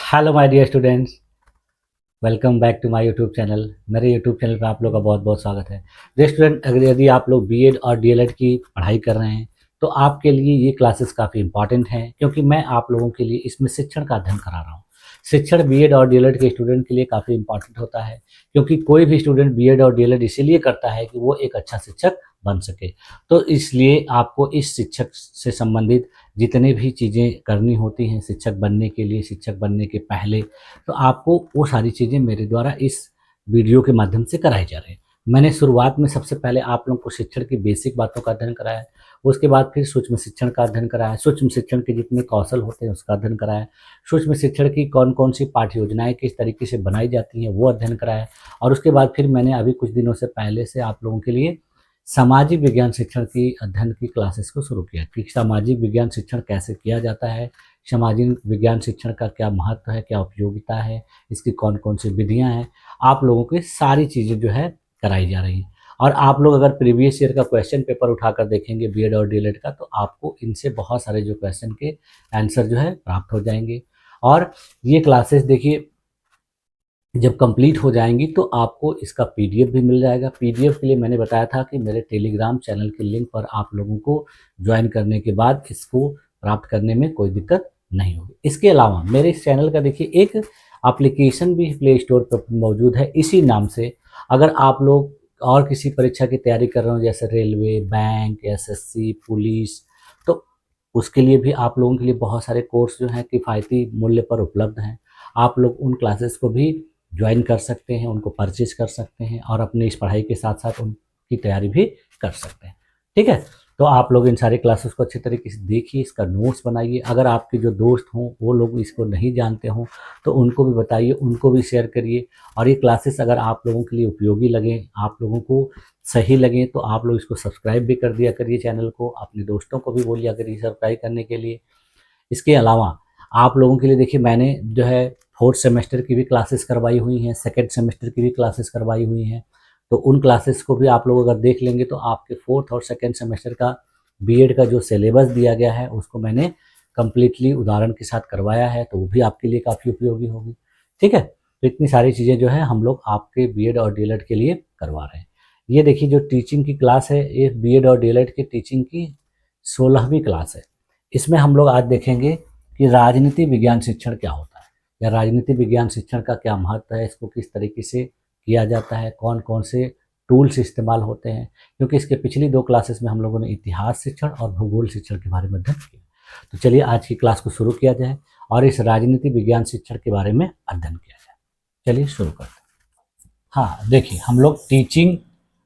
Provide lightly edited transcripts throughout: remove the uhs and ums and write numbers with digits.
Hello my dear students, welcome back to my YouTube channel. मेरे YouTube channel पर आप लोग का बहुत बहुत स्वागत है। डियर स्टूडेंट, अगर यदि आप लोग बीएड और डीएलएड की पढ़ाई कर रहे हैं तो आपके लिए ये क्लासेस काफ़ी इंपॉर्टेंट हैं, क्योंकि मैं आप लोगों के लिए इसमें शिक्षण का अध्ययन करा रहा हूँ। शिक्षण बीएड और डीएलएड के स्टूडेंट के लिए काफ़ी इंपॉर्टेंट होता है, क्योंकि कोई भी स्टूडेंट बीएड और डीएलएड इसीलिए करता है कि वो एक अच्छा शिक्षक बन सके। तो इसलिए आपको इस शिक्षक से संबंधित जितनी भी चीज़ें करनी होती हैं शिक्षक बनने के लिए, शिक्षक बनने के पहले, तो आपको वो सारी चीज़ें मेरे द्वारा इस वीडियो के माध्यम से कराई जा रही है। मैंने शुरुआत में सबसे पहले आप लोगों को शिक्षण की बेसिक बातों का अध्ययन कराया है, उसके बाद फिर सूक्ष्म शिक्षण का अध्ययन कराया है, सूक्ष्म शिक्षण के जितने कौशल होते हैं उसका अध्ययन कराया है, सूक्ष्म शिक्षण की कौन कौन सी पाठ्य योजनाएं किस तरीके से बनाई जाती हैं वो अध्ययन कराया है, और उसके बाद फिर मैंने अभी कुछ दिनों से पहले से आप लोगों के लिए सामाजिक विज्ञान शिक्षण की अध्ययन की क्लासेस को शुरू किया कि सामाजिक विज्ञान शिक्षण कैसे किया जाता है, सामाजिक विज्ञान शिक्षण का क्या महत्व है, क्या उपयोगिता है, इसकी कौन कौन सी विधियां हैं, आप लोगों की सारी चीज़ें जो है कराई जा रही हैं। और आप लोग अगर प्रीवियस ईयर का क्वेश्चन पेपर उठाकर देखेंगे बीएड और डीएलएड का, तो आपको इनसे बहुत सारे जो क्वेश्चन के आंसर जो है प्राप्त हो जाएंगे। और ये क्लासेस देखिए, जब कंप्लीट हो जाएंगी तो आपको इसका पीडीएफ भी मिल जाएगा। पीडीएफ के लिए मैंने बताया था कि मेरे टेलीग्राम चैनल के लिंक पर आप लोगों को ज्वाइन करने के बाद इसको प्राप्त करने में कोई दिक्कत नहीं होगी। इसके अलावा मेरे इस चैनल का देखिए एक एप्लीकेशन भी प्ले स्टोर पर मौजूद है इसी नाम से। अगर आप लोग और किसी परीक्षा की तैयारी कर रहे हो, जैसे रेलवे, बैंक, एसएससी, पुलिस, तो उसके लिए भी आप लोगों के लिए बहुत सारे कोर्स जो हैं किफ़ायती मूल्य पर उपलब्ध हैं। आप लोग उन क्लासेस को भी ज्वाइन कर सकते हैं, उनको परचेज कर सकते हैं और अपनी इस पढ़ाई के साथ साथ उनकी तैयारी भी कर सकते हैं। ठीक है, तो आप लोग इन सारी क्लासेस को अच्छी तरीके से देखिए, इसका नोट्स बनाइए। अगर आपके जो दोस्त हों वो लोग इसको नहीं जानते हों तो उनको भी बताइए, उनको भी शेयर करिए। और ये क्लासेस अगर आप लोगों के लिए उपयोगी लगें, आप लोगों को सही लगे, तो आप लोग इसको सब्सक्राइब भी कर दिया करिए, चैनल को अपने दोस्तों को भी बोलिया करिए सब्सक्राइब करने के लिए। इसके अलावा आप लोगों के लिए देखिए, मैंने जो है फोर्थ सेमेस्टर की भी क्लासेस करवाई हुई हैं, सेकंड सेमेस्टर की भी क्लासेस करवाई हुई हैं। तो उन क्लासेस को भी आप लोग अगर देख लेंगे तो आपके फोर्थ और सेकंड सेमेस्टर का बीएड का जो सिलेबस दिया गया है उसको मैंने कम्प्लीटली उदाहरण के साथ करवाया है, तो वो भी आपके लिए काफ़ी उपयोगी होगी। ठीक है, तो इतनी सारी चीज़ें जो है हम लोग आपके बीएड और डीएलएड के लिए करवा रहे हैं। ये देखिए, जो टीचिंग की क्लास है ये बीएड और डीएलएड की टीचिंग की 16वीं क्लास है। इसमें हम लोग आज देखेंगे कि राजनीति विज्ञान शिक्षण क्या होता है, या राजनीति विज्ञान शिक्षण का क्या महत्व है, इसको किस तरीके से किया जाता है, कौन कौन से टूल्स इस्तेमाल होते हैं। क्योंकि इसके पिछली 2 क्लासेस में हम लोगों ने इतिहास शिक्षण और भूगोल शिक्षण के बारे में अध्ययन किया। तो चलिए आज की क्लास को शुरू किया जाए और इस राजनीति विज्ञान शिक्षण के बारे में अध्ययन किया जाए। चलिए शुरू करते हैं। हाँ देखिए, हम लोग टीचिंग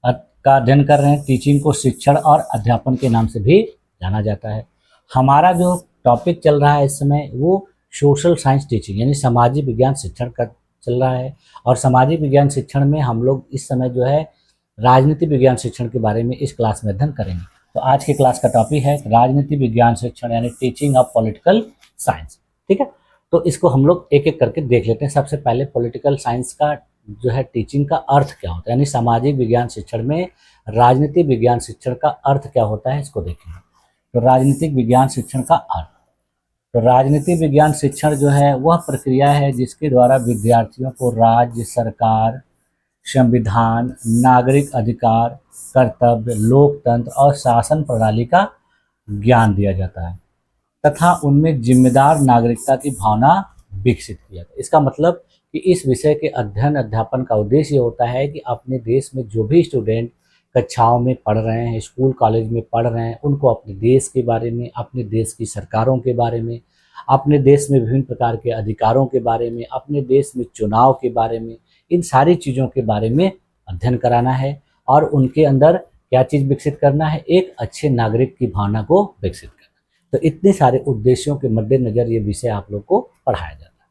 का अध्ययन कर रहे हैं। टीचिंग को शिक्षण और अध्यापन के नाम से भी जाना जाता है। हमारा जो टॉपिक चल रहा है इस समय वो सोशल साइंस टीचिंग यानी सामाजिक विज्ञान शिक्षण का चल रहा है। और सामाजिक विज्ञान शिक्षण में हम लोग इस समय जो है राजनीति विज्ञान शिक्षण के बारे में इस क्लास में अध्ययन करेंगे। तो आज की क्लास का टॉपिक है राजनीति विज्ञान शिक्षण यानी टीचिंग ऑफ पॉलिटिकल साइंस। ठीक है, तो इसको हम लोग एक एक करके देख लेते हैं। सबसे पहले पॉलिटिकल साइंस का जो है टीचिंग का अर्थ क्या होता है, यानी सामाजिक विज्ञान शिक्षण में राजनीतिक विज्ञान शिक्षण का अर्थ क्या होता है, इसको देखेंगे। तो राजनीतिक विज्ञान शिक्षण का अर्थ, तो राजनीतिक विज्ञान शिक्षण जो है वह प्रक्रिया है जिसके द्वारा विद्यार्थियों को राज्य, सरकार, संविधान, नागरिक अधिकार, कर्तव्य, लोकतंत्र और शासन प्रणाली का ज्ञान दिया जाता है तथा उनमें जिम्मेदार नागरिकता की भावना विकसित किया जाता है। इसका मतलब कि इस विषय के अध्ययन अध्यापन का उद्देश्य होता है कि अपने देश में जो भी स्टूडेंट कक्षाओं में पढ़ रहे हैं, स्कूल कॉलेज में पढ़ रहे हैं, उनको अपने देश के बारे में, अपने देश की सरकारों के बारे में, अपने देश में विभिन्न प्रकार के अधिकारों के बारे में, अपने देश में चुनाव के बारे में, इन सारी चीज़ों के बारे में अध्ययन कराना है और उनके अंदर क्या चीज़ विकसित करना है, एक अच्छे नागरिक की भावना को विकसित करना। तो इतने सारे उद्देश्यों के मद्देनजर ये विषय आप लोग को पढ़ाया जाता है।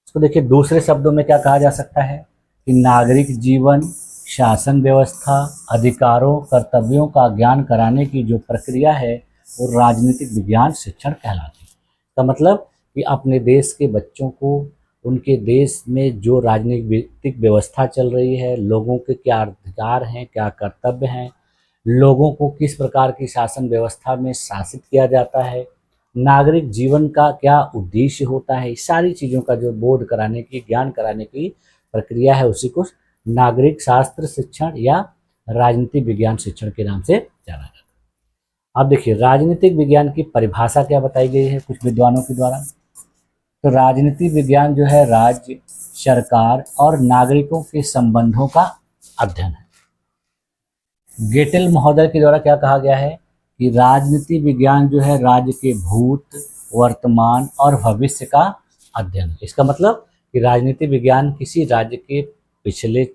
इसको देखिए, दूसरे शब्दों में क्या कहा जा सकता है कि नागरिक जीवन, शासन व्यवस्था, अधिकारों, कर्तव्यों का ज्ञान कराने की जो प्रक्रिया है वो राजनीतिक विज्ञान शिक्षण कहलाती है। का मतलब कि अपने देश के बच्चों को उनके देश में जो राजनीतिक व्यवस्था चल रही है, लोगों के क्या अधिकार हैं, क्या कर्तव्य हैं, लोगों को किस प्रकार की शासन व्यवस्था में शासित किया जाता है, नागरिक जीवन का क्या उद्देश्य होता है, इस सारी चीज़ों का जो बोध कराने की, ज्ञान कराने की प्रक्रिया है, उसी को नागरिक शास्त्र शिक्षण या राजनीति विज्ञान शिक्षण के नाम से जाना जाता है। अब देखिए राजनीतिक विज्ञान की परिभाषा क्या बताई गई है कुछ विद्वानों के द्वारा। तो राजनीति विज्ञान जो है राज्य, सरकार और नागरिकों के संबंधों का अध्ययन है। गेटेल महोदय के द्वारा क्या कहा गया है कि राजनीति विज्ञान जो है राज्य के भूत, वर्तमान और भविष्य का अध्ययन है। इसका मतलब कि राजनीति विज्ञान किसी राज्य के पिछले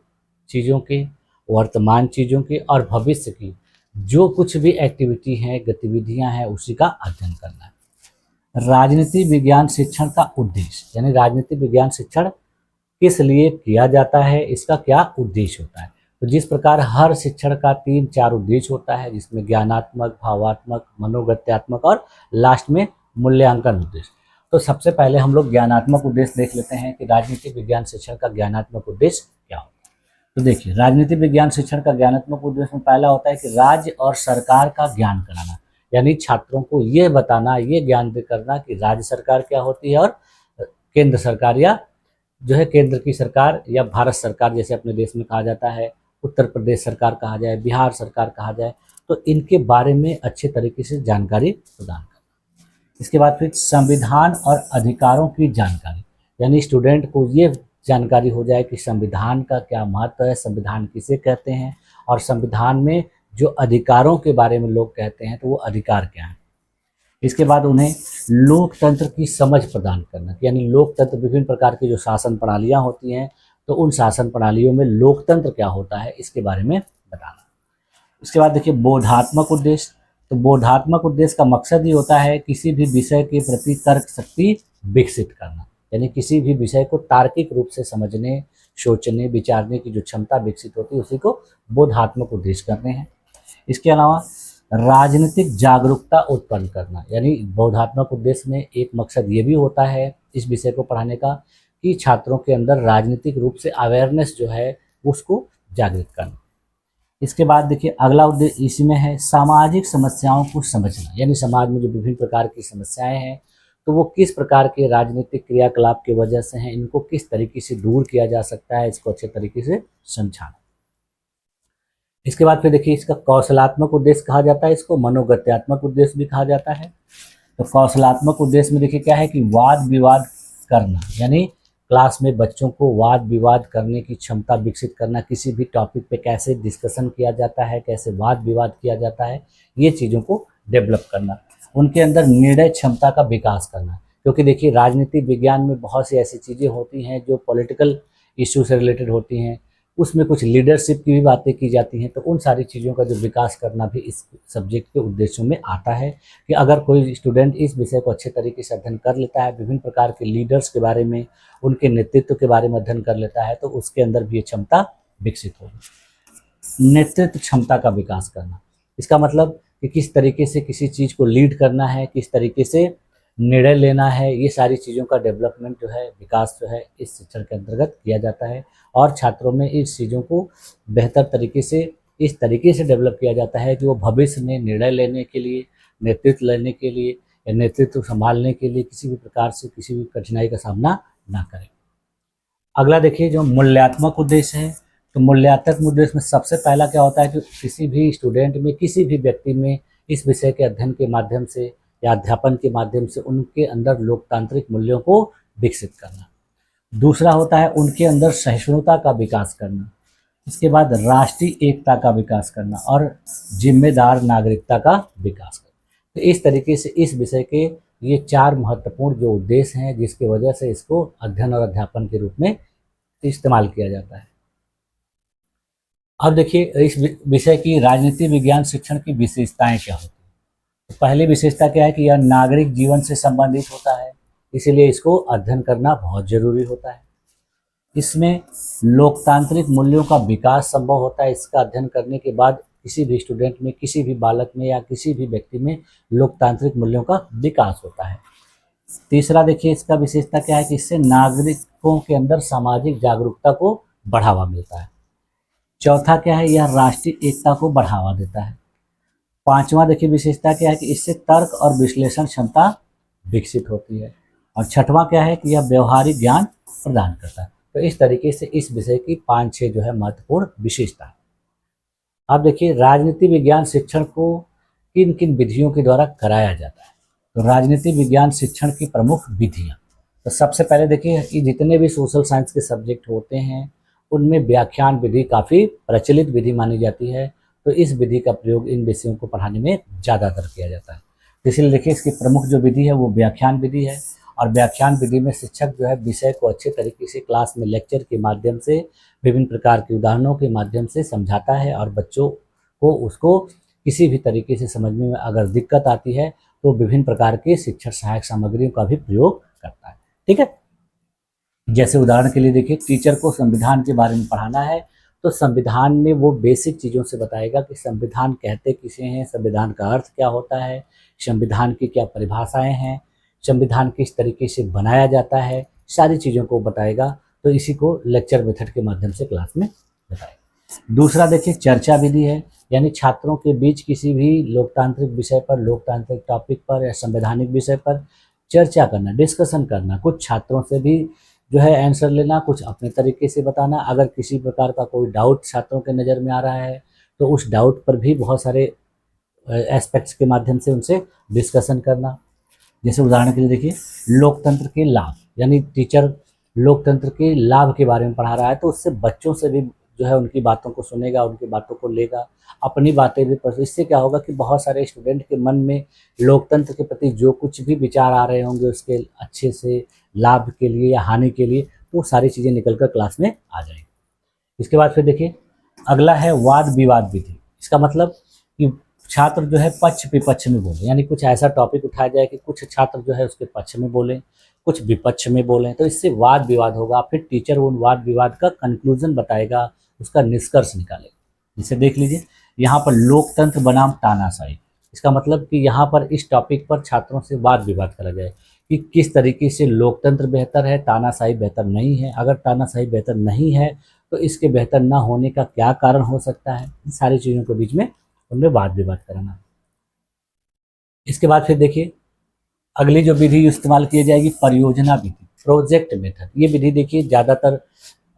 चीज़ों के, वर्तमान चीज़ों के और भविष्य की जो कुछ भी एक्टिविटी है, गतिविधियां हैं, उसी का अध्ययन करना है। राजनीति विज्ञान शिक्षण का उद्देश्य, यानी राजनीति विज्ञान शिक्षण किस लिए किया जाता है, इसका क्या उद्देश्य होता है। तो जिस प्रकार हर शिक्षण का 3-4 उद्देश्य होता है, जिसमें ज्ञानात्मक, भावात्मक, मनोगत्यात्मक और लास्ट में मूल्यांकन उद्देश्य। तो सबसे पहले हम लोग ज्ञानात्मक उद्देश्य देख लेते हैं कि राजनीतिक विज्ञान शिक्षण का ज्ञानात्मक उद्देश्य क्या होता है। तो देखिए राजनीतिक विज्ञान शिक्षण का ज्ञानात्मक उद्देश्य में पहला होता है कि राज्य और सरकार का ज्ञान कराना, यानी छात्रों को ये बताना, ये ज्ञान करना कि राज्य सरकार क्या होती है और केंद्र सरकार या जो है केंद्र की सरकार या भारत सरकार जैसे अपने देश में कहा जाता है, उत्तर प्रदेश सरकार कहा जाए, बिहार सरकार कहा जाए, तो इनके बारे में अच्छे तरीके से जानकारी प्रदान करना। इसके बाद फिर संविधान और अधिकारों की जानकारी, यानी स्टूडेंट को ये जानकारी हो जाए कि संविधान का क्या महत्व है, संविधान किसे कहते हैं और संविधान में जो अधिकारों के बारे में लोग कहते हैं तो वो अधिकार क्या है। इसके बाद उन्हें लोकतंत्र की समझ प्रदान करना, यानी लोकतंत्र विभिन्न प्रकार की जो शासन प्रणालियाँ होती हैं, तो उन शासन प्रणालियों में लोकतंत्र क्या होता है इसके बारे में बताना। इसके बाद देखिए बोधात्मक उद्देश्य। तो बोधात्मक उद्देश्य का मकसद ये होता है किसी भी विषय के प्रति तर्क शक्ति विकसित करना, यानी किसी भी विषय को तार्किक रूप से समझने, सोचने, विचारने की जो क्षमता विकसित होती है उसी को बोधात्मक उद्देश्य करते हैं। इसके अलावा राजनीतिक जागरूकता उत्पन्न करना, यानी बोधात्मक उद्देश्य में एक मकसद ये भी होता है इस विषय को पढ़ाने का कि छात्रों के अंदर राजनीतिक रूप से अवेयरनेस जो है उसको जागृत करना। इसके बाद देखिए अगला उद्देश्य इसमें है सामाजिक समस्याओं को समझना, यानी समाज में जो विभिन्न प्रकार की समस्याएं हैं तो वो किस प्रकार के राजनीतिक क्रियाकलाप की वजह से हैं, इनको किस तरीके से दूर किया जा सकता है, इसको अच्छे तरीके से समझाना। इसके बाद फिर देखिए इसका कौशलात्मक उद्देश्य कहा जाता है, इसको मनोगत्यात्मक उद्देश्य भी कहा जाता है। तो कौशलात्मक उद्देश्य में देखिए क्या है कि वाद विवाद करना, यानी क्लास में बच्चों को वाद विवाद करने की क्षमता विकसित करना, किसी भी टॉपिक पे कैसे डिस्कशन किया जाता है, कैसे वाद विवाद किया जाता है, ये चीज़ों को डेवलप करना। उनके अंदर निर्णय क्षमता का विकास करना, क्योंकि देखिए राजनीति विज्ञान में बहुत सी ऐसी चीज़ें होती हैं जो पॉलिटिकल इशू से रिलेटेड होती हैं, उसमें कुछ लीडरशिप की भी बातें की जाती हैं, तो उन सारी चीज़ों का जो विकास करना भी इस सब्जेक्ट के उद्देश्यों में आता है कि अगर कोई स्टूडेंट इस विषय को अच्छे तरीके से अध्ययन कर लेता है, विभिन्न प्रकार के लीडर्स के बारे में, उनके नेतृत्व के बारे में अध्ययन कर लेता है, तो उसके अंदर भी ये क्षमता विकसित होगी। नेतृत्व क्षमता का विकास करना, इसका मतलब कि किस तरीके से किसी चीज़ को लीड करना है, किस तरीके से निर्णय लेना है, ये सारी चीज़ों का डेवलपमेंट जो है, विकास जो है इस शिक्षण के अंतर्गत किया जाता है और छात्रों में इस चीज़ों को बेहतर तरीके से इस तरीके से डेवलप किया जाता है कि वो भविष्य में निर्णय लेने के लिए, नेतृत्व लेने के लिए या नेतृत्व संभालने के लिए किसी भी प्रकार से किसी भी कठिनाई का सामना ना करें। अगला देखिए जो मूल्यात्मक उद्देश्य है, तो मूल्यात्मक उद्देश्य में सबसे पहला क्या होता है कि किसी भी स्टूडेंट में, किसी भी व्यक्ति में इस विषय के अध्ययन के माध्यम से या अध्यापन के माध्यम से उनके अंदर लोकतांत्रिक मूल्यों को विकसित करना। दूसरा होता है उनके अंदर सहिष्णुता का विकास करना। इसके बाद राष्ट्रीय एकता का विकास करना और जिम्मेदार नागरिकता का विकास करना। तो इस तरीके से इस विषय के ये 4 महत्वपूर्ण जो उद्देश्य हैं जिसकी वजह से इसको अध्ययन और अध्यापन के रूप में इस्तेमाल किया जाता है। अब देखिए इस विषय की राजनीति विज्ञान शिक्षण की विशेषताएं क्या होती हैं। तो पहली विशेषता क्या है कि यह नागरिक जीवन से संबंधित होता है, इसीलिए इसको अध्ययन करना बहुत जरूरी होता है। इसमें लोकतांत्रिक मूल्यों का विकास संभव होता है। इसका अध्ययन करने के बाद किसी भी स्टूडेंट में, किसी भी बालक में या किसी भी व्यक्ति में लोकतांत्रिक मूल्यों का विकास होता है। तीसरा देखिए इसका विशेषता क्या है कि इससे नागरिकों के अंदर सामाजिक जागरूकता को बढ़ावा मिलता है। चौथा क्या है, यह राष्ट्रीय एकता को बढ़ावा देता है। पांचवा देखिए विशेषता क्या है कि इससे तर्क और विश्लेषण क्षमता विकसित होती है। और छठवां क्या है कि यह व्यवहारिक ज्ञान प्रदान करता है। तो इस तरीके से इस विषय की 5-6 जो है महत्वपूर्ण विशेषता है। अब देखिए राजनीति विज्ञान शिक्षण को किन किन विधियों के द्वारा कराया जाता है। तो राजनीति विज्ञान शिक्षण की प्रमुख विधियाँ, तो सबसे पहले देखिए कि जितने भी सोशल साइंस के सब्जेक्ट होते हैं उनमें व्याख्यान विधि काफ़ी प्रचलित विधि मानी जाती है। तो इस विधि का प्रयोग इन विषयों को पढ़ाने में ज़्यादातर किया जाता है। तो इसलिए देखिए इसकी प्रमुख जो विधि है वो व्याख्यान विधि है। और व्याख्यान विधि में शिक्षक जो है विषय को अच्छे तरीके से क्लास में लेक्चर के माध्यम से विभिन्न प्रकार के उदाहरणों के माध्यम से समझाता है और बच्चों को उसको किसी भी तरीके से समझने में अगर दिक्कत आती है तो विभिन्न प्रकार के शिक्षण सहायक सामग्रियों का भी प्रयोग करता है। ठीक है, जैसे उदाहरण के लिए देखिए टीचर को संविधान के बारे में पढ़ाना है तो संविधान में वो बेसिक चीज़ों से बताएगा कि संविधान कहते किसे हैं, संविधान का अर्थ क्या होता है, संविधान की क्या परिभाषाएं हैं, संविधान किस तरीके से बनाया जाता है, सारी चीज़ों को बताएगा। तो इसी को लेक्चर मेथड के माध्यम से क्लास में बताएगा। दूसरा देखिए चर्चा विधि है, यानी छात्रों के बीच किसी भी लोकतांत्रिक विषय पर, लोकतांत्रिक टॉपिक पर या संवैधानिक विषय पर चर्चा करना, डिस्कशन करना, कुछ छात्रों से भी जो है आंसर लेना, कुछ अपने तरीके से बताना। अगर किसी प्रकार का कोई डाउट छात्रों के नज़र में आ रहा है तो उस डाउट पर भी बहुत सारे एस्पेक्ट्स के माध्यम से उनसे डिस्कशन करना। जैसे उदाहरण के लिए देखिए लोकतंत्र के लाभ, यानी टीचर लोकतंत्र के लाभ के बारे में पढ़ा रहा है तो उससे बच्चों से भी जो है उनकी बातों को सुनेगा, उनकी बातों को लेगा, अपनी बातें भी पढ़। इससे क्या होगा कि बहुत सारे स्टूडेंट के मन में लोकतंत्र के प्रति जो कुछ भी विचार आ रहे होंगे उसके अच्छे से लाभ के लिए या हानि के लिए, तो सारी चीज़ें निकल कर क्लास में आ जाएंगी। इसके बाद फिर देखिए अगला है वाद विवाद विधि। इसका मतलब कि छात्र जो है पक्ष विपक्ष में बोले, यानी कुछ ऐसा टॉपिक उठाया जाए कि कुछ छात्र जो है उसके पक्ष में बोलें, कुछ विपक्ष में बोलें, तो इससे वाद विवाद होगा। फिर टीचर उन वाद विवाद का कंक्लूजन बताएगा, उसका निष्कर्ष निकालेगा। जिसे देख लीजिए यहाँ पर लोकतंत्र बनाम तानाशाही। इसका मतलब कि यहाँ पर इस टॉपिक पर छात्रों से वाद विवाद करा जाए कि किस तरीके से लोकतंत्र बेहतर है, तानाशाही बेहतर नहीं है। अगर तानाशाही बेहतर नहीं है तो इसके बेहतर ना होने का क्या कारण हो सकता है, इन सारी चीज़ों के बीच में उनमें वाद विवाद कराना। इसके बाद फिर देखिए अगली जो विधि इस्तेमाल की जाएगी परियोजना विधि, प्रोजेक्ट मेथड। ये विधि देखिए ज़्यादातर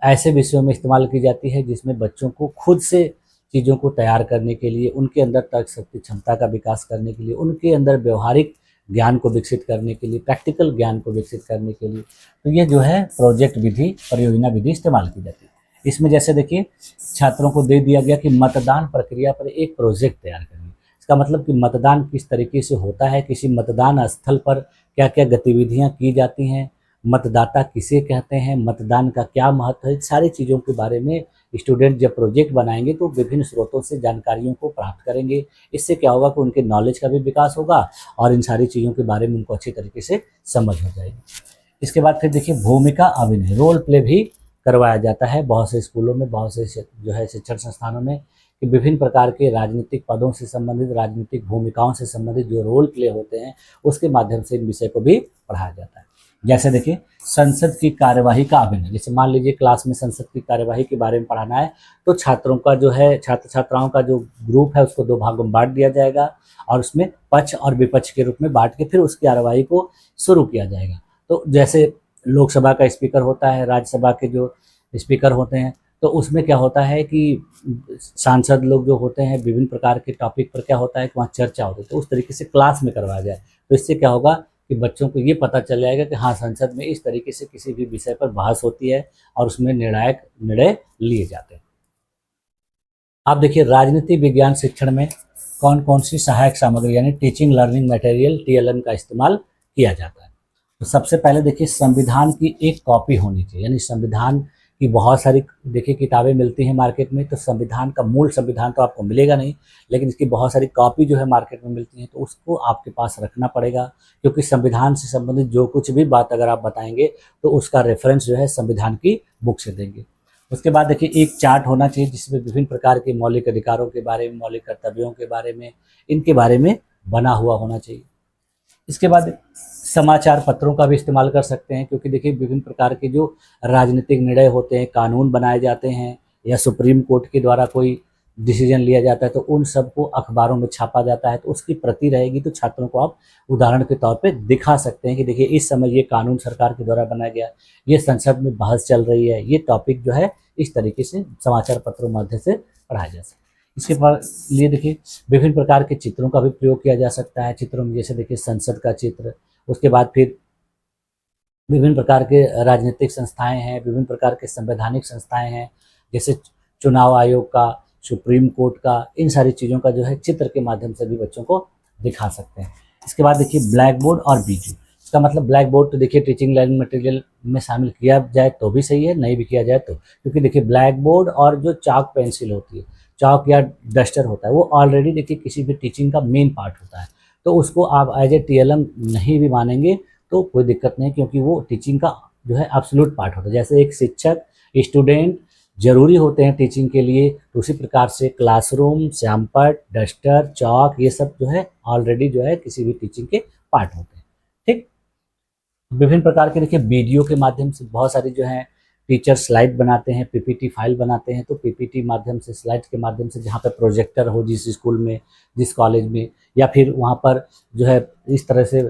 ऐसे विषयों में इस्तेमाल की जाती है जिसमें बच्चों को खुद से चीज़ों को तैयार करने के लिए, उनके अंदर तर्क शक्ति क्षमता का विकास करने के लिए, उनके अंदर व्यवहारिक ज्ञान को विकसित करने के लिए, प्रैक्टिकल ज्ञान को विकसित करने के लिए, तो ये जो है प्रोजेक्ट विधि, परियोजना विधि इस्तेमाल की जाती है। इसमें जैसे देखिए छात्रों को दे दिया गया कि मतदान प्रक्रिया पर एक प्रोजेक्ट तैयार करिए। इसका मतलब कि मतदान किस तरीके से होता है, किसी मतदान स्थल पर क्या क्या गतिविधियां की जाती हैं, मतदाता किसे कहते हैं, मतदान का क्या महत्व है, सारी चीज़ों के बारे में स्टूडेंट जब प्रोजेक्ट बनाएंगे तो विभिन्न स्रोतों से जानकारियों को प्राप्त करेंगे। इससे क्या होगा कि उनके नॉलेज का भी विकास होगा और इन सारी चीज़ों के बारे में उनको अच्छी तरीके से समझ हो जाएगी। इसके बाद फिर देखिए भूमिका अभिनय, रोल प्ले भी करवाया जाता है बहुत से स्कूलों में, बहुत से जो है शिक्षण संस्थानों में, कि विभिन्न प्रकार के राजनीतिक पदों से संबंधित, राजनीतिक भूमिकाओं से संबंधित जो रोल प्ले होते हैं उसके माध्यम से इन विषय को भी पढ़ाया जाता है। जैसे देखिए संसद की कार्यवाही का अभिनय, जैसे मान लीजिए क्लास में संसद की कार्यवाही के बारे में पढ़ाना है तो छात्रों का जो है, छात्र छात्राओं का जो ग्रुप है उसको 2 भागों में बांट दिया जाएगा और उसमें पक्ष और विपक्ष के रूप में बांट के फिर उस कार्यवाही को शुरू किया जाएगा। तो जैसे लोकसभा का स्पीकर होता है, राज्यसभा के जो स्पीकर होते हैं, तो उसमें क्या होता है कि सांसद लोग जो होते हैं विभिन्न प्रकार के टॉपिक पर क्या होता है कि वहाँ चर्चा होती है, तो उस तरीके से क्लास में करवाया जाए। तो इससे क्या होगा कि बच्चों को ये पता चल जाएगा कि हाँ संसद में इस तरीके से किसी भी विषय पर बहस होती है और उसमें निर्णायक निर्णय लिए जाते हैं। आप देखिए राजनीति विज्ञान शिक्षण में कौन कौन सी सहायक सामग्री यानी टीचिंग लर्निंग मटेरियल TLM का इस्तेमाल किया जाता है। तो सबसे पहले देखिए संविधान की एक कॉपी होनी चाहिए, यानी संविधान की बहुत सारी देखिए किताबें मिलती हैं मार्केट में, तो संविधान का मूल संविधान तो आपको मिलेगा नहीं, लेकिन इसकी बहुत सारी कॉपी जो है मार्केट में मिलती हैं, तो उसको आपके पास रखना पड़ेगा, क्योंकि संविधान से संबंधित जो कुछ भी बात अगर आप बताएंगे तो उसका रेफरेंस जो है संविधान की बुक से देंगे। उसके बाद देखिए एक चार्ट होना चाहिए जिसमें विभिन्न प्रकार के मौलिक अधिकारों के बारे में, मौलिक कर्तव्यों के बारे में, इनके बारे में बना हुआ होना चाहिए। इसके बाद समाचार पत्रों का भी इस्तेमाल कर सकते हैं, क्योंकि देखिए विभिन्न प्रकार के जो राजनीतिक निर्णय होते हैं, कानून बनाए जाते हैं या सुप्रीम कोर्ट के द्वारा कोई डिसीजन लिया जाता है, तो उन सबको अखबारों में छापा जाता है। तो उसकी प्रति रहेगी, तो छात्रों को आप उदाहरण के तौर पे दिखा सकते हैं कि देखिए इस समय ये कानून सरकार के द्वारा बनाया गया, ये संसद में बहस चल रही है, ये टॉपिक जो है इस तरीके से समाचार पत्रों माध्यम से पढ़ाया जा सकता है। इसके लिए देखिए विभिन्न प्रकार के चित्रों का भी प्रयोग किया जा सकता है। चित्रों में जैसे देखिए संसद का चित्र, उसके बाद फिर विभिन्न प्रकार के राजनीतिक संस्थाएं हैं, विभिन्न प्रकार के संवैधानिक संस्थाएं हैं, जैसे चुनाव आयोग का, सुप्रीम कोर्ट का, इन सारी चीज़ों का जो है चित्र के माध्यम से भी बच्चों को दिखा सकते हैं। इसके बाद देखिए ब्लैक बोर्ड और बीजू। इसका मतलब ब्लैक बोर्ड तो देखिए टीचिंग लर्निंग मटेरियल में शामिल किया जाए तो भी सही है, नहीं भी किया जाए तो, क्योंकि देखिए ब्लैक बोर्ड और जो चाक पेंसिल होती है, चाक या डस्टर होता है, वो ऑलरेडी देखिए किसी भी टीचिंग का मेन पार्ट होता है। तो उसको आप एज ए TLM नहीं भी मानेंगे तो कोई दिक्कत नहीं, क्योंकि वो टीचिंग का जो है एब्सोल्यूट पार्ट होता है। जैसे एक शिक्षक, स्टूडेंट जरूरी होते हैं टीचिंग के लिए, तो उसी प्रकार से क्लासरूम, श्यामपट्ट, डस्टर, चौक, ये सब जो है ऑलरेडी जो है किसी भी टीचिंग के पार्ट होते हैं। ठीक, विभिन्न प्रकार के देखिए वीडियो के माध्यम से बहुत सारी जो है टीचर स्लाइड बनाते हैं, PPT फाइल बनाते हैं। तो PPT माध्यम से, स्लाइड के माध्यम से, जहाँ पर प्रोजेक्टर हो जिस स्कूल में, जिस कॉलेज में, या फिर वहाँ पर जो है इस तरह से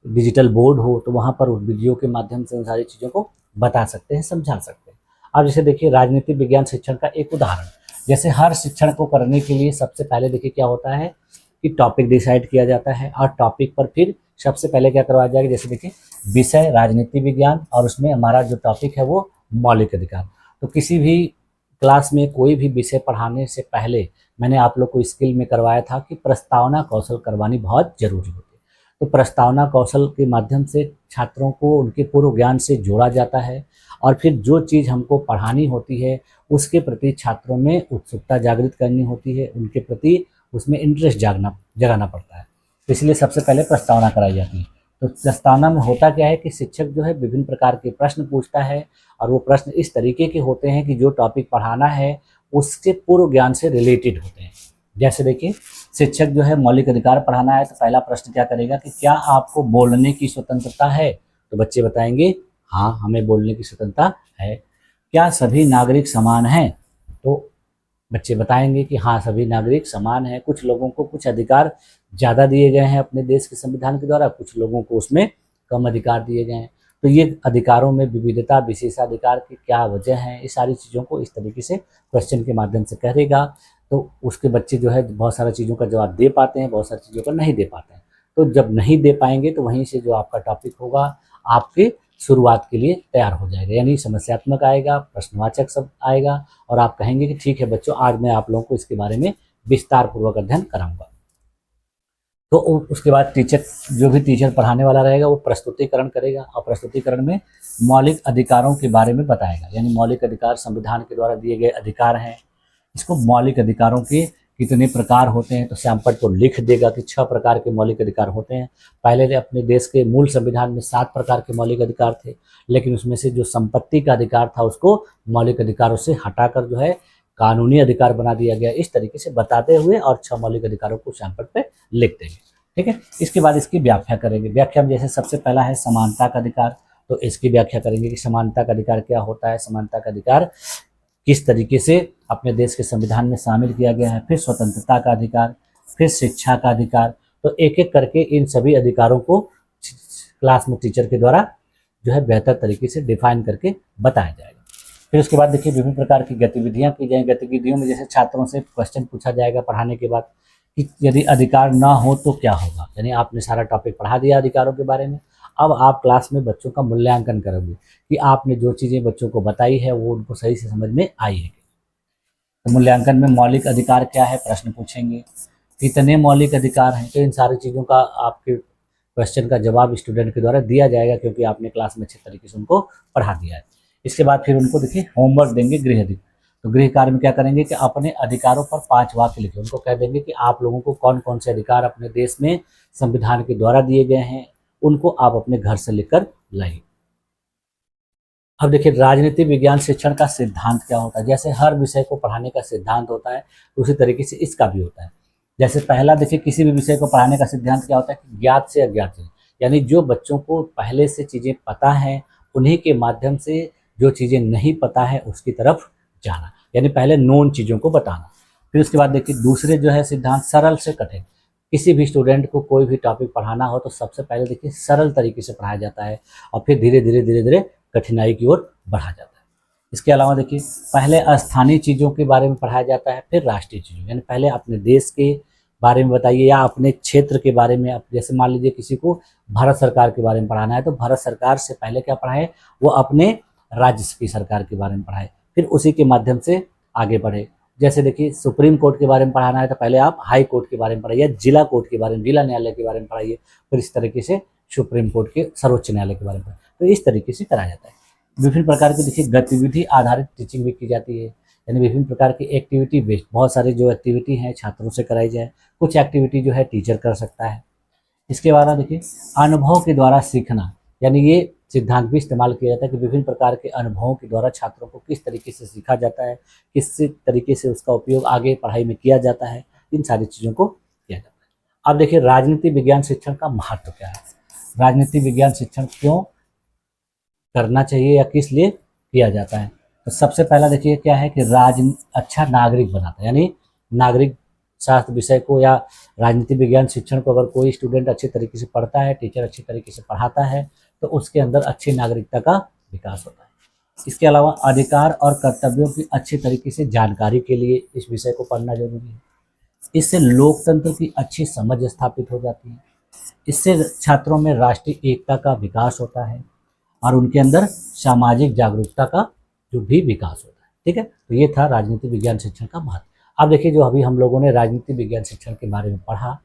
डिजिटल बोर्ड हो, तो वहाँ पर वीडियो के माध्यम से उन सारी चीज़ों को बता सकते हैं, समझा सकते हैं। अब जैसे देखिए राजनीतिक विज्ञान शिक्षण का एक उदाहरण, जैसे हर शिक्षण को करने के लिए सबसे पहले देखिए क्या होता है कि टॉपिक डिसाइड किया जाता है, और टॉपिक पर फिर सबसे पहले क्या करवाया जाएगा, जैसे देखिए विषय राजनीति विज्ञान, और उसमें हमारा जो टॉपिक है वो मौलिक अधिकार। तो किसी भी क्लास में कोई भी विषय पढ़ाने से पहले मैंने आप लोग को स्किल में करवाया था कि प्रस्तावना कौशल करवानी बहुत जरूरी होती है। तो प्रस्तावना कौशल के माध्यम से छात्रों को उनके पूर्व ज्ञान से जोड़ा जाता है, और फिर जो चीज़ हमको पढ़ानी होती है उसके प्रति छात्रों में उत्सुकता जागृत करनी होती है, उनके प्रति उसमें इंटरेस्ट जगाना पड़ता है। तो इसलिए सबसे पहले प्रस्तावना कराई जाती है। तो प्रस्तावना में होता क्या है कि शिक्षक जो है विभिन्न प्रकार के प्रश्न पूछता है, और वो प्रश्न इस तरीके के होते हैं कि जो टॉपिक पढ़ाना है उसके पूर्व ज्ञान से रिलेटेड होते हैं। जैसे देखिए शिक्षक जो है मौलिक अधिकार पढ़ाना है, तो पहला प्रश्न क्या करेगा कि क्या आपको बोलने की स्वतंत्रता है? तो बच्चे बताएंगे हाँ, हमें बोलने की स्वतंत्रता है। क्या सभी नागरिक समान हैं? तो बच्चे बताएंगे कि हाँ, सभी नागरिक समान हैं। कुछ लोगों को कुछ अधिकार ज़्यादा दिए गए हैं अपने देश के संविधान के द्वारा, कुछ लोगों को उसमें कम अधिकार दिए गए हैं। तो ये अधिकारों में विविधता, विशेषाधिकार की क्या वजह है, ये सारी चीज़ों को इस तरीके से क्वेश्चन के माध्यम से कहेगा। तो उसके बच्चे जो है बहुत सारी चीज़ों का जवाब दे पाते हैं, बहुत सारी चीज़ों का नहीं दे पाते हैं। तो जब नहीं दे पाएंगे तो वहीं से जो आपका टॉपिक होगा आपके शुरुआत के लिए तैयार हो जाएगा, यानी समस्यात्मक आएगा, प्रश्नवाचक सब आएगा, और आप कहेंगे कि ठीक है बच्चों, आज मैं आप लोगों को इसके बारे में विस्तार पूर्वक अध्ययन कराऊंगा। तो उसके बाद जो भी टीचर पढ़ाने वाला रहेगा वो प्रस्तुतिकरण करेगा, और प्रस्तुतिकरण में मौलिक अधिकारों के बारे में बताएगा। यानी मौलिक अधिकार संविधान के द्वारा दिए गए अधिकार हैं, इसको मौलिक अधिकारों के कितने प्रकार होते हैं, तो श्यामपट्ट को लिख देगा कि 6 प्रकार के मौलिक अधिकार होते हैं। पहले अपने देश के मूल संविधान में 7 प्रकार के मौलिक अधिकार थे, लेकिन उसमें से जो संपत्ति का अधिकार था उसको मौलिक अधिकारों से हटाकर जो है कानूनी अधिकार बना दिया गया। इस तरीके से बताते हुए और 6 मौलिक अधिकारों को श्यामपट्ट पे लिख देंगे। ठीक है, इसके बाद इसकी व्याख्या करेंगे। व्याख्या में जैसे सबसे पहला है समानता का अधिकार, तो इसकी व्याख्या करेंगे कि समानता का अधिकार क्या होता है, समानता का अधिकार किस तरीके से अपने देश के संविधान में शामिल किया गया है। फिर स्वतंत्रता का अधिकार, फिर शिक्षा का अधिकार। तो एक एक करके इन सभी अधिकारों को क्लास में टीचर के द्वारा जो है बेहतर तरीके से डिफाइन करके बताया जाएगा। फिर उसके बाद देखिए विभिन्न प्रकार की गतिविधियां की जाएंगी। गतिविधियों में जैसे छात्रों से क्वेश्चन पूछा जाएगा पढ़ाने के बाद कि यदि अधिकार ना हो तो क्या होगा। यानी आपने सारा टॉपिक पढ़ा दिया अधिकारों के बारे में, अब आप क्लास में बच्चों का मूल्यांकन करोगे कि आपने जो चीज़ें बच्चों को बताई है वो उनको सही से समझ में आई है। तो मूल्यांकन में मौलिक अधिकार क्या है प्रश्न पूछेंगे, कितने मौलिक अधिकार हैं, तो इन सारी चीज़ों का आपके क्वेश्चन का जवाब स्टूडेंट के द्वारा दिया जाएगा, क्योंकि आपने क्लास में अच्छे तरीके से उनको पढ़ा दिया है। इसके बाद फिर उनको देखिए होमवर्क देंगे गृह अधिकार। तो गृह कार्य में क्या करेंगे कि अपने अधिकारों पर 5 वाक्य लिखें। उनको कह देंगे कि आप लोगों को कौन कौन से अधिकार अपने देश में संविधान के द्वारा दिए गए हैं, उनको आप अपने घर से लेकर लाइए। अब देखिए राजनीतिक विज्ञान शिक्षण का सिद्धांत क्या होता है। जैसे हर विषय को पढ़ाने का सिद्धांत होता है, उसी तरीके से इसका भी होता है। जैसे पहला देखिए किसी भी विषय को पढ़ाने का सिद्धांत क्या होता है कि ज्ञात से अज्ञात से, यानी जो बच्चों को पहले से चीज़ें पता हैं उन्हीं के माध्यम से जो चीज़ें नहीं पता है उसकी तरफ जाना, यानी पहले नोन चीज़ों को बताना। फिर उसके बाद देखिए दूसरे जो है सिद्धांत, सरल से कठिन। किसी भी स्टूडेंट को कोई भी टॉपिक पढ़ाना हो तो सबसे पहले देखिए सरल तरीके से पढ़ाया जाता है और फिर धीरे धीरे धीरे धीरे कठिनाई की ओर बढ़ा जाता है। इसके अलावा देखिए पहले स्थानीय चीज़ों के बारे में पढ़ाया जाता है, फिर राष्ट्रीय चीज़ों, यानी पहले अपने देश के बारे में बताइए या अपने क्षेत्र के बारे में। जैसे मान लीजिए किसी को भारत सरकार के बारे में पढ़ाना है तो भारत सरकार से पहले क्या पढ़ाए, वो अपने राज्य की सरकार के बारे में पढ़ाए, फिर उसी के माध्यम से आगे बढ़े। जैसे देखिए सुप्रीम कोर्ट के बारे में पढ़ाना है तो पहले आप हाई कोर्ट के बारे में पढ़ाइए, जिला कोर्ट के बारे में, जिला न्यायालय के बारे में पढ़ाइए, फिर इस तरीके से सुप्रीम कोर्ट के, सर्वोच्च न्यायालय के बारे में पढ़ाइए। तो इस तरीके से कराया जाता है। विभिन्न प्रकार की देखिए गतिविधि आधारित टीचिंग भी की जाती है, यानी विभिन्न प्रकार की एक्टिविटी बेस्ड, बहुत सारी जो एक्टिविटी हैं छात्रों से कराई जाए, कुछ एक्टिविटी जो है टीचर कर सकता है। इसके बाद देखिए अनुभव के द्वारा सीखना, यानी ये सिद्धांत भी इस्तेमाल किया जाता है कि विभिन्न प्रकार के अनुभवों के द्वारा छात्रों को किस तरीके से सीखा जाता है, किस तरीके से उसका उपयोग आगे पढ़ाई में किया जाता है, इन सारी चीज़ों को किया जाता है। अब देखिए राजनीति विज्ञान शिक्षण का महत्व क्या है, राजनीति विज्ञान शिक्षण क्यों करना चाहिए या किस लिए किया जाता है। तो सबसे पहला देखिए क्या है कि अच्छा नागरिक बनाता है, यानी नागरिक शास्त्र विषय को या राजनीति विज्ञान शिक्षण को अगर कोई स्टूडेंट अच्छे तरीके से पढ़ता है, टीचर अच्छे तरीके से पढ़ाता है, तो उसके अंदर अच्छी नागरिकता का विकास होता है। इसके अलावा अधिकार और कर्तव्यों की अच्छे तरीके से जानकारी के लिए इस विषय को पढ़ना जरूरी है। इससे लोकतंत्र की अच्छी समझ स्थापित हो जाती है। इससे छात्रों में राष्ट्रीय एकता का विकास होता है और उनके अंदर सामाजिक जागरूकता का जो भी विकास होता है। ठीक है, तो ये था राजनीति विज्ञान शिक्षण का महत्व। अब देखिए जो अभी हम लोगों ने राजनीति विज्ञान शिक्षण के बारे में पढ़ा,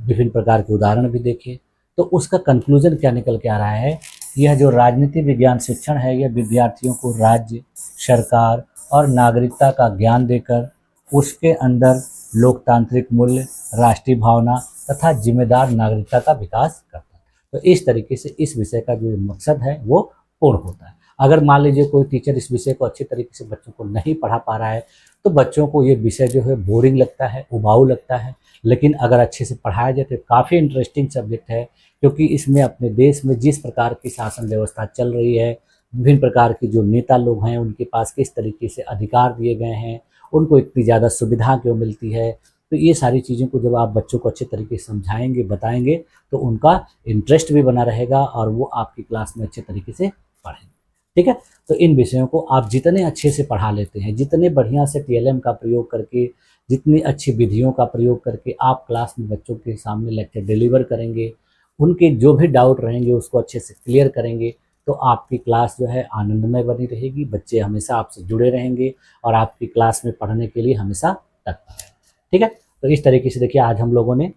विभिन्न प्रकार के उदाहरण भी देखे, तो उसका कंक्लूजन क्या निकल के आ रहा है, यह जो राजनीति विज्ञान शिक्षण है यह विद्यार्थियों को राज्य, सरकार और नागरिकता का ज्ञान देकर उसके अंदर लोकतांत्रिक मूल्य, राष्ट्रीय भावना तथा जिम्मेदार नागरिकता का विकास करता है। तो इस तरीके से इस विषय का जो मकसद है वो पूर्ण होता है। अगर मान लीजिए कोई टीचर इस विषय को अच्छे तरीके से बच्चों को नहीं पढ़ा पा रहा है तो बच्चों को ये विषय जो है बोरिंग लगता है, उबाऊ लगता है, लेकिन अगर अच्छे से पढ़ाया जाए तो काफ़ी इंटरेस्टिंग सब्जेक्ट है, क्योंकि इसमें अपने देश में जिस प्रकार की शासन व्यवस्था चल रही है, विभिन्न प्रकार के जो नेता लोग हैं उनके पास किस तरीके से अधिकार दिए गए हैं, उनको इतनी ज़्यादा सुविधा क्यों मिलती है, तो ये सारी चीज़ों को जब आप बच्चों को अच्छे तरीके से समझाएंगे, बताएंगे, तो उनका इंटरेस्ट भी बना रहेगा और वो आपकी क्लास में अच्छे तरीके से पढ़ेंगे। ठीक है, तो इन विषयों को आप जितने अच्छे से पढ़ा लेते हैं, जितने बढ़िया से टीएलएम का प्रयोग करके, जितनी अच्छी विधियों का प्रयोग करके आप क्लास में बच्चों के सामने लेक्चर डिलीवर करेंगे, उनके जो भी डाउट रहेंगे उसको अच्छे से क्लियर करेंगे, तो आपकी क्लास जो है आनंदमय बनी रहेगी, बच्चे हमेशा आपसे जुड़े रहेंगे और आपकी क्लास में पढ़ने के लिए हमेशा तत्पर हैं। ठीक है, तो इस तरीके से देखिए आज हम लोगों ने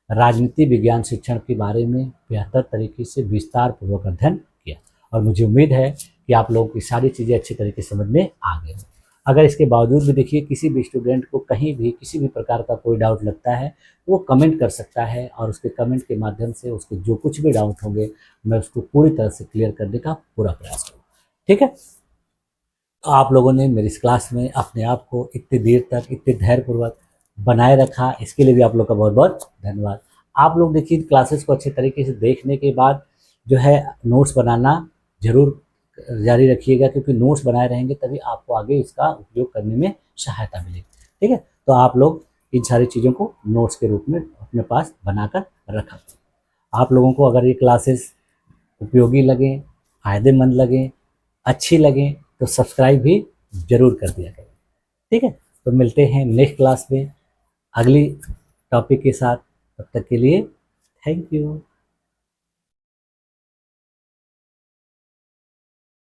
राजनीति विज्ञान शिक्षण के बारे में बेहतर तरीके से विस्तार पूर्वक अध्ययन किया और मुझे उम्मीद है कि आप लोगों की सारी चीज़ें अच्छे तरीके से समझ में आ गई। अगर इसके बावजूद भी देखिए किसी भी स्टूडेंट को कहीं भी किसी भी प्रकार का कोई डाउट लगता है वो कमेंट कर सकता है और उसके कमेंट के माध्यम से उसके जो कुछ भी डाउट होंगे मैं उसको पूरी तरह से क्लियर करने का पूरा प्रयास करूँगा। ठीक है, तो आप लोगों ने मेरी इस क्लास में अपने आप को इतनी देर तक इतने धैर्यपूर्वक बनाए रखा, इसके लिए भी आप लोग का बहुत बहुत धन्यवाद। आप लोग देखिए क्लासेस को अच्छे तरीके से देखने के बाद जो है नोट्स बनाना जरूर जारी रखिएगा, क्योंकि नोट्स बनाए रहेंगे तभी आपको आगे इसका उपयोग करने में सहायता मिलेगी। ठीक है, तो आप लोग इन सारी चीज़ों को नोट्स के रूप में अपने पास बनाकर रखा। आप लोगों को अगर ये क्लासेस उपयोगी लगें, फ़ायदेमंद लगें, अच्छी लगें तो सब्सक्राइब भी जरूर कर दिया करें। ठीक है, तो मिलते हैं नेक्स्ट क्लास में अगली टॉपिक के साथ। तब तक के लिए थैंक यू।